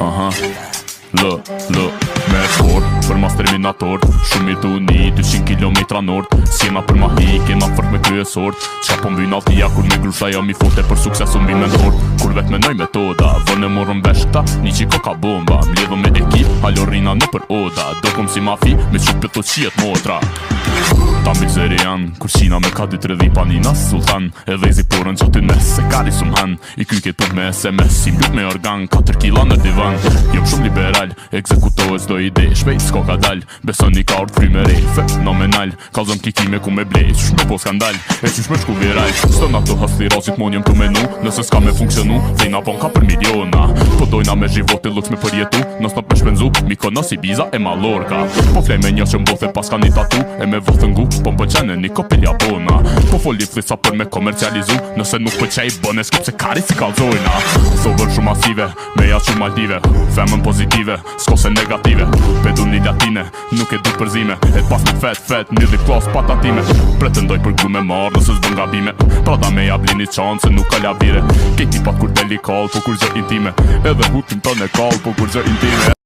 Aha, me sport, për mas terminator shumë i duni, 200 kilometra nord. Sjena për ma hi, kena fërk me kryesort. Qa po mbyn altia, kur me grusha jam i fote për sukses u mbi mentor. Kur vet menoj metoda, vënë morën veshta, një qiko ka bomba. Mledhëm me ekip, halorina në për oda. Do kom si mafi, me qut për thot qiet motra. Ta mbi zëri janë, kur qina me ka 2-3 dhipa nina sultan. Edhe i ziporën qatin mes, se kari sum han. I kryket për me SMS, si mblut me organ, 4 kila në divan. Jom shumë liberal, ekzekutohet s'do ide, shpejt s'ko ka dal. Beson një ka ord fry me rej, fenomenal. Kalzëm kikime ku me blej, qysh me po skandal. E qysh me shku viral, stën ato hasli rosit monjëm të menu. Nëse s'ka me funksionu, dhejna bon ka për miliona. Po dojna me zhivot e luks me përjetu, nës në për shpenzu, Mikonos, Ibiza e Mallorca. Po flej me një që mbothe pas ka një tatu, e me vëthëngu, po m'pëqene një kopil Japona. Po foli flisa për me komercializu, nëse nuk pëqej bëne shkup se kari si kalzojna. Sobër shumë masive, me ja shumë Maldive, femën pozitive, s'ko se negative. Pedu një latine, nuk e du përzime, e pas me fet, një dhe klas patatime. Pretendoj për gru me marrë, nëse s'bën gabime. Prada me ja blini qanë, se nuk ka lavire. Kejti pat kur deli kall, po kur zë intime. Edhe hutin të ne kall, po kur zë intime.